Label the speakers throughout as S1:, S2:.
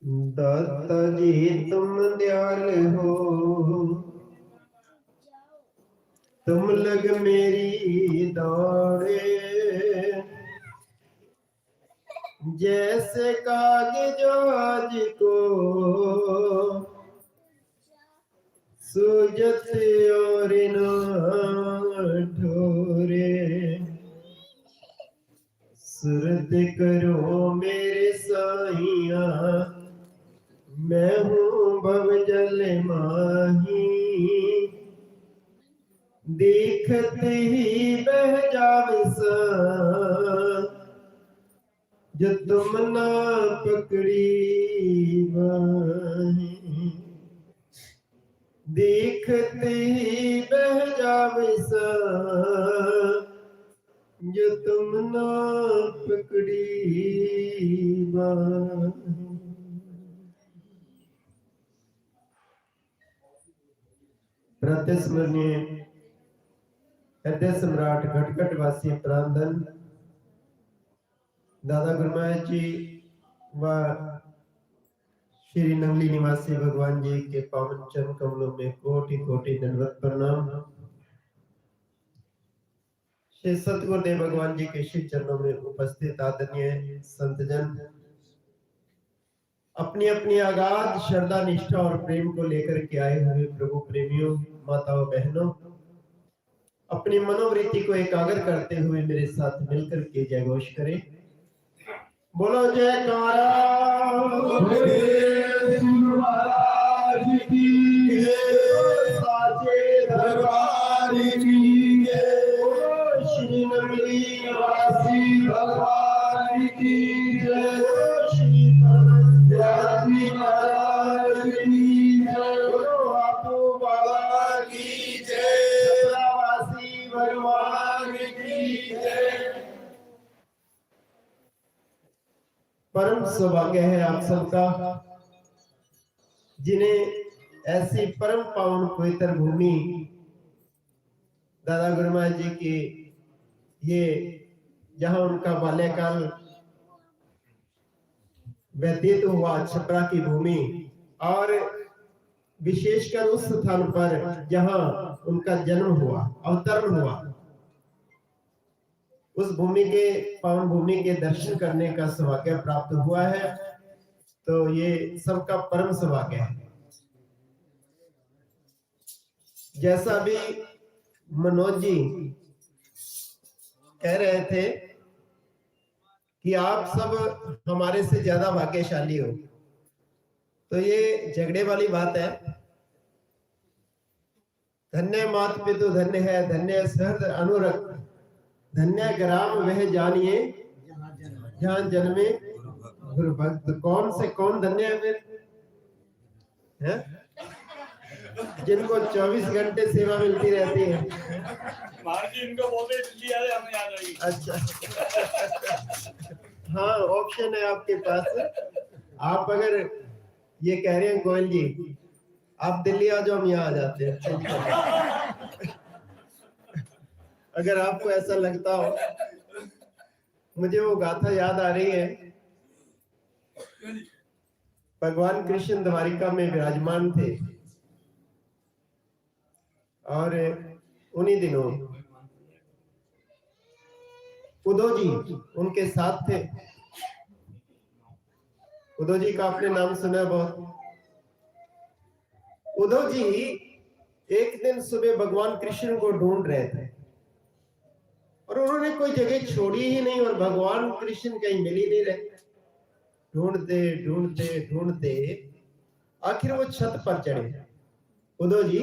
S1: दाता जी तुम दयाल हो, तुम लग मेरी दौड़े, जैसे कागज आज को सूजत और ना ठोरे। सुरत करो मेरे साइया, मैं हूँ भवजल माही, देखते ही बह जावे सा, जो तुम ना पकड़ी बाही। देखते ही बह जावे सा, जो तुम ना पकड़ी बाही। प्रतिस्मरणीय हृदय सम्राट घटघट वासी प्रांधन दादा गुरु महाराज जी व श्री नंगली निवासी भगवान जी के पावन चरण कमलों में कोटि कोटि दंडवत प्रणाम। श्री सतगुरुदेव भगवान जी के श्री चरणों में उपस्थित आदरणीय संतजन, अपनी अपनी अगाध श्रद्धा निष्ठा और प्रेम को लेकर के आए हुए प्रभु प्रेमियों, माताओं बहनों, अपनी मनोवृत्ति को एकाग्र करते हुए मेरे साथ मिलकर के जय घोष करें। बोलो जयकारा महाराज की जय, साचे दरबार की जय, श्री नगरी निवासी भगवान की जय, श्री परमात्मा महाराज की जय, बोलो आपू बाबा की जय, वासी भगवान की जय। परम सौभाग्य है आप सबका, जिन्हें ऐसी परम पावन पवित्र भूमि दादा गुरु महाराज जी की, ये जहां उनका बाल्यकाल व्यतीत हुआ, छपरा की भूमि, और विशेषकर उस स्थान पर जहां उनका जन्म हुआ, अवतरण हुआ, उस भूमि के, पावन भूमि के दर्शन करने का सौभाग्य प्राप्त हुआ है। तो ये सबका परम सौभाग्य है। जैसा भी मनोज जी कह रहे थे कि आप सब हमारे से ज्यादा भाग्यशाली हो, तो ये झगड़े वाली बात है। धन्य मात पितु धन्य है, धन्य सहृद अनुरक्त, धन्य ग्राम वह जानिए जहां जन्मे गुरु भक्त। कौन से कौन धन्य है फिर, है? जिनको 24 घंटे सेवा मिलती रहती है। इनको बोलते हमें याद आई। अच्छा हाँ, ऑप्शन है आपके पास। आप अगर ये कह रहे हैं गोयल जी आप दिल्ली आ जाओ, हम यहाँ आ जाते हैं। अगर आपको ऐसा लगता हो, मुझे वो गाथा याद आ रही है, भगवान कृष्ण द्वारिका में विराजमान थे और उन्हीं दिनों उद्धव जी उनके साथ थे। उद्धव जी का आपने नाम सुना बहुत। उद्धव जी एक दिन सुबह भगवान कृष्ण को ढूंढ रहे थे और उन्होंने कोई जगह छोड़ी ही नहीं और भगवान कृष्ण कहीं मिल ही नहीं रहे। ढूंढते ढूंढते ढूंढते आखिर वो छत पर चढ़े। उद्धव जी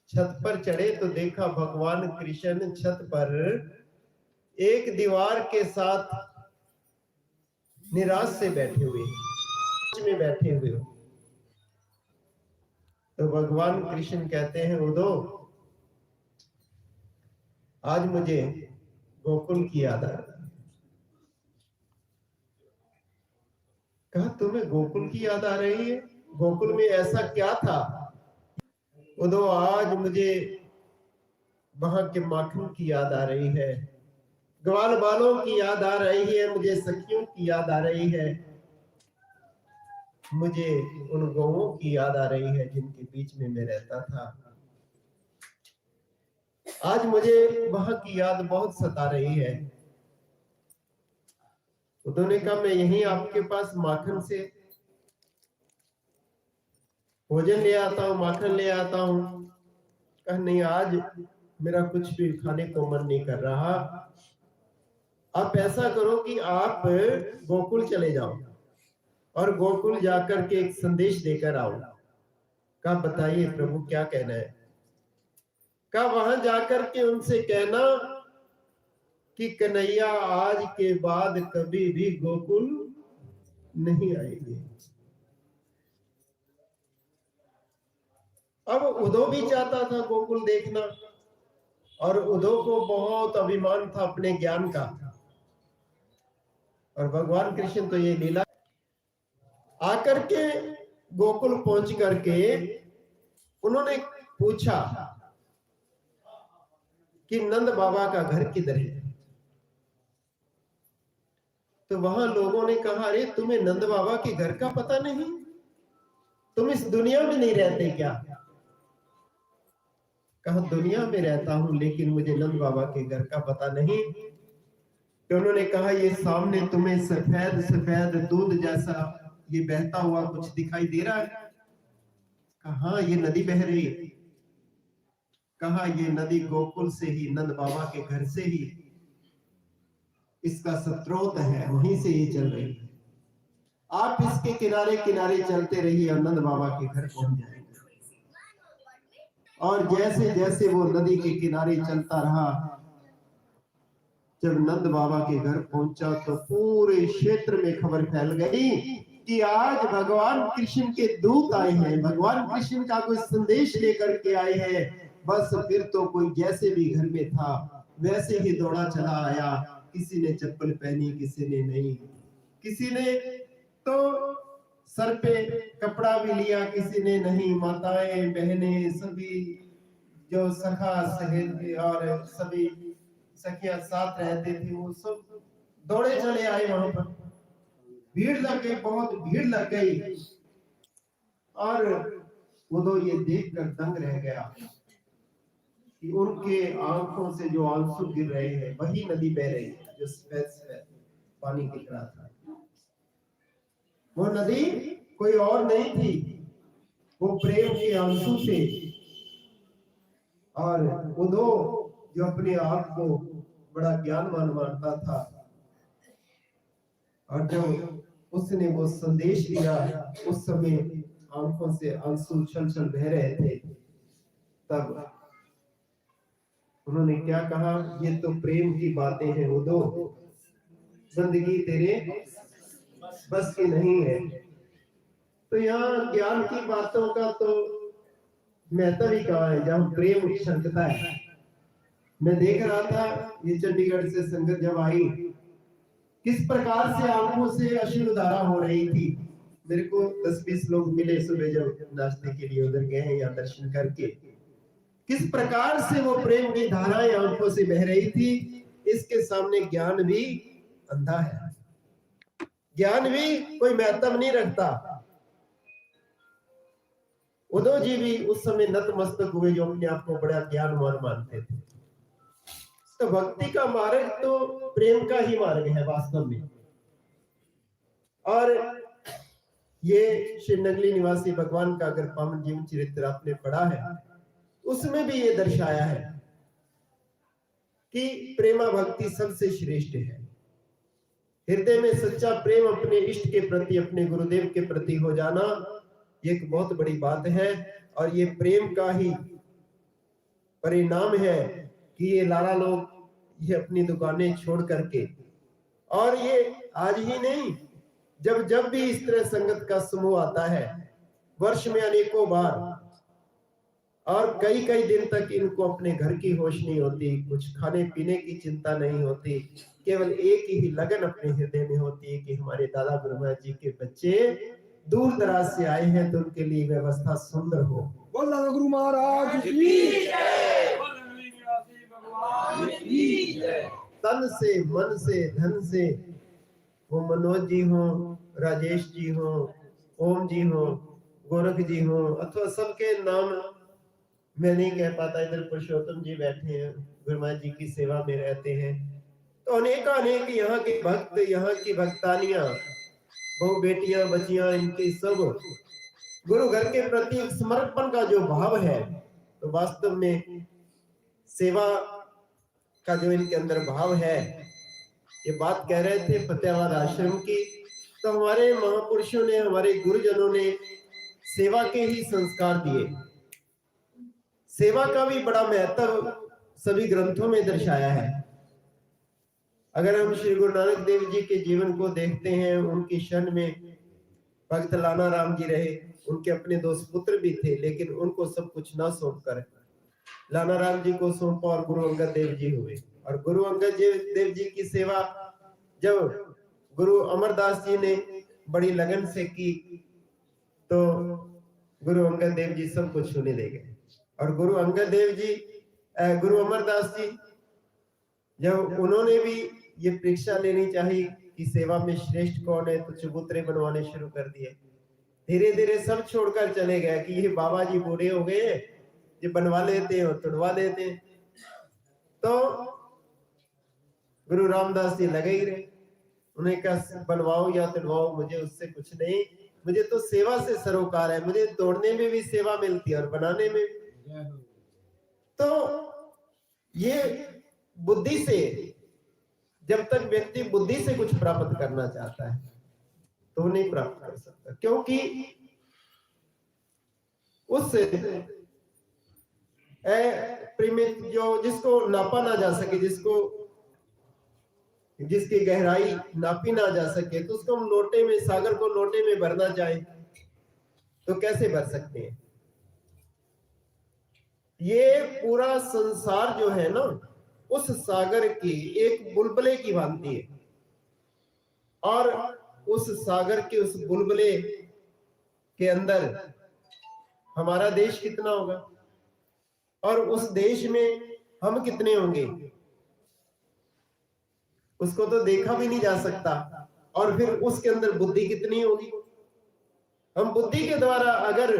S1: छत पर चढ़े तो देखा भगवान कृष्ण छत पर एक दीवार के साथ निराश से बैठे हुए में बैठे हुए हो। तो भगवान कृष्ण कहते हैं उद्धव, आज मुझे गोकुल की याद आ रही। कहा तुम्हें गोकुल की याद आ रही है? गोकुल में ऐसा क्या था? उद्धव, आज मुझे वहां के माखन की याद आ रही है, ग्वाल बालों की याद आ रही है, मुझे सखियों की याद आ रही है। मुझे उन गौओं की याद आ रही है जिनके बीच में मैं रहता था। आज मुझे वहां की याद बहुत सता रही है। उन्होंने कहा मैं यहीं आपके पास माखन से भोजन ले आता हूँ, माखन ले आता हूँ। कहा नहीं, आज मेरा कुछ भी खाने को मन नहीं कर रहा। आप ऐसा करो कि आप गोकुल चले जाओ और गोकुल जाकर के एक संदेश देकर आओ। कहा बताइए प्रभु क्या कहना है। कहा वहां जाकर के उनसे कहना कि कन्हैया आज के बाद कभी भी गोकुल नहीं आएंगे। अब उद्धव भी चाहता था गोकुल देखना, और उद्धव को बहुत अभिमान था अपने ज्ञान का। और भगवान कृष्ण तो ये लीला आकर के गोकुल पहुंच करके उन्होंने पूछा कि नंद बाबा का घर किधर है। तो वहां लोगों ने कहा अरे तुम्हें नंद बाबा के घर का पता नहीं, तुम इस दुनिया में नहीं रहते क्या। कहा दुनिया में रहता हूं लेकिन मुझे नंद बाबा के घर का पता नहीं। तो उन्होंने कहा ये सामने तुम्हें सफेद सफेद दूध जैसा ये बहता हुआ कुछ दिखाई दे रहा है। कहा हाँ ये नदी बह रही है। कहा ये नदी गोकुल से ही, नंद बाबा के घर से ही इसका स्रोत है, वहीं से ये चल रही है। आप इसके किनारे किनारे चलते रहिए और नंद बाबा के घर पहुंच जाएंगे। और जैसे जैसे वो नदी के किनारे चलता रहा, जब नंद बाबा के घर पहुंचा तो पूरे क्षेत्र में खबर फैल गई कि आज भगवान कृष्ण के दूत आए हैं, भगवान कृष्ण का कोई संदेश लेकर के आए हैं। बस फिर तो कोई जैसे भी घर में था वैसे ही दौड़ा चला आया। किसी ने चप्पल पहनी, किसी ने नहीं, किसी ने तो सर पे कपड़ा भी लिया, किसी ने नहीं। माताएं बहनें सभी जो सखा सहेली और सभी सखियां साथ रहते थे वो सब दौड़े चले आए वहां पर। भीड़ लग गई, बहुत भीड़ लग गई। और वो तो ये देखकर दंग रह गया कि उनके आंखों से जो आंसू गिर रहे हैं वही नदी बह रही है जो सफेद सफेद पानी गिर रहा था। वो नदी कोई और नहीं थी, वो प्रेम के आंसू थे। और उद्धव जो अपने आप को बड़ा ज्ञानवान मानता था, और जब उसने वो संदेश दिया उस समय आंखों से आंसू छल छल बह रहे थे। तब उन्होंने क्या कहा, ये तो प्रेम की बातें हैं उद्धव, जिंदगी तेरे बस की नहीं है। तो यहाँ ज्ञान की बातों का तो महत्व ही कहा है जहाँ प्रेम छलकता है। मैं देख रहा था ये चंडीगढ़ से संगत जब आई, किस प्रकार से आंखों से अश्रुधारा हो रही थी। मेरे को 10-20 लोग मिले सुबह जब नाश्ते के लिए उधर गए हैं या दर्शन करके। किस प्रकार से वो प्रेम की धाराएं आंखों से बह रही थी। इसके सामने ज्ञान भी अंधा है, ज्ञान भी कोई महत्व नहीं रखता। उद्धव जी भी उस समय नतमस्तक हुए जो अपने आप को बड़ा ज्ञानवान मानते थे। तो भक्ति का मार्ग तो प्रेम का ही मार्ग है वास्तव में। और ये श्रीनगली निवासी भगवान का अगर पावन जीवन चरित्र आपने पढ़ा है, उसमें भी ये दर्शाया है कि प्रेमा भक्ति सबसे श्रेष्ठ है। हृदय में सच्चा प्रेम अपने इष्ट के प्रति, अपने गुरुदेव के प्रति हो जाना, ये एक बहुत बड़ी बात है। और ये प्रेम का ही परिणाम है कि ये लाला लोग ये अपनी दुकानें छोड़ करके, और ये आज ही नहीं, जब जब भी इस तरह संगत का समूह आता है वर्ष में अनेकों बार, और कई कई दिन तक इनको अपने घर की होश नहीं होती, कुछ खाने पीने की चिंता नहीं होती, केवल एक ही लगन अपने हृदय में होती है कि हमारे दादा ब्रह्मा जी के बच्चे दूर दराज से आए हैं तो उनके लिए व्यवस्था सुंदर हो।
S2: बोल गुरु महाराज की जय,
S1: तन से, मन से, धन से, वो मनोज जी हो, राजेश जी हो, ओम जी हो, गोरख जी हो, अथवा सबके नाम मैं नहीं कह पाता। इधर पुरुषोत्तम जी बैठे हैं, गुरुमा जी की सेवा में रहते हैं। तो अनेक यहाँ के भक्त, यहाँ की भक्तानियां, बहु बेटियां, बच्चियां, इनके सब गुरु घर के प्रति एक समर्पण का जो भाव है, तो वास्तव में सेवा का जो इनके अंदर भाव है, ये बात कह रहे थे फतेहाबाद आश्रम की। तो हमारे महापुरुषों ने, हमारे गुरुजनों ने सेवा के ही संस्कार दिए। सेवा का भी बड़ा महत्व सभी ग्रंथों में दर्शाया है। अगर हम श्री गुरु नानक देव जी के जीवन को देखते हैं, उनकी शरण में भक्त लाना राम जी रहे। उनके अपने 2 पुत्र भी थे, लेकिन उनको सब कुछ ना सौंपकर लाना राम जी को सौंपा और गुरु अंगद देव जी हुए। और गुरु अंगद देव जी की सेवा जब गुरु अमरदास जी ने बड़ी लगन से की, तो गुरु अंगद देव जी सब कुछ छूने दे गए। और गुरु अंगद देव जी, गुरु अमरदास जी, जब उन्होंने भी ये परीक्षा लेनी चाहिए कि सेवा में श्रेष्ठ कौन है, तो चबूतरे बनवाने शुरू कर दिए। धीरे धीरे सब छोड़कर चले गए कि ये बाबा जी बूढ़े हो गए, ये बनवा लेते हैं और तुड़वा देते हैं। तो गुरु रामदास जी लगे ही रहे। उन्हें कहा बनवाओ या तुड़वाओ, मुझे उससे कुछ नहीं, मुझे तो सेवा से सरोकार है। मुझे तोड़ने में भी सेवा मिलती है और बनाने में भी। तो ये बुद्धि से, जब तक व्यक्ति बुद्धि से कुछ प्राप्त करना चाहता है तो नहीं प्राप्त कर सकता, क्योंकि उस प्रीमित जो जिसको नापा ना जा सके, जिसकी गहराई नापी ना जा सके, तो उसको हम लोटे में, सागर को लोटे में भरना चाहें तो कैसे भर सकते हैं। ये पूरा संसार जो है ना, उस सागर की एक बुलबुले की भांति है। और उस सागर के उस बुलबुले के अंदर हमारा देश कितना होगा और उस देश में हम कितने होंगे, उसको तो देखा भी नहीं जा सकता। और फिर उसके अंदर बुद्धि कितनी होगी। हम बुद्धि के द्वारा अगर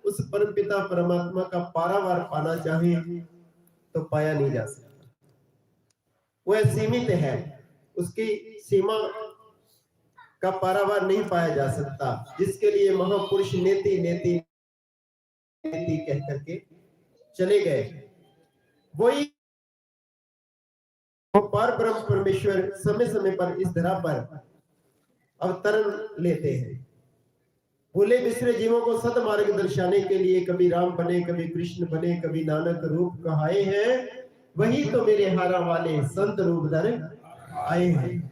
S1: उस परमपिता परमात्मा का पारावार पाना चाहें तो पाया नहीं जा सकता। वह सीमित है, उसकी सीमा का पारावार नहीं पाया जा सकता, जिसके लिए महापुरुष नेति नेति नेति कह करके चले गए। वही वो पार ब्रह्म परमेश्वर समय समय पर इस धरा पर अवतरण लेते हैं। भूले बिसरे जीवों को सदमार्ग दर्शाने के लिए कभी राम बने, कभी कृष्ण बने, कभी नानक रूप कहाए हैं। वही तो मेरे हारा वाले संत रूप धर आए हैं।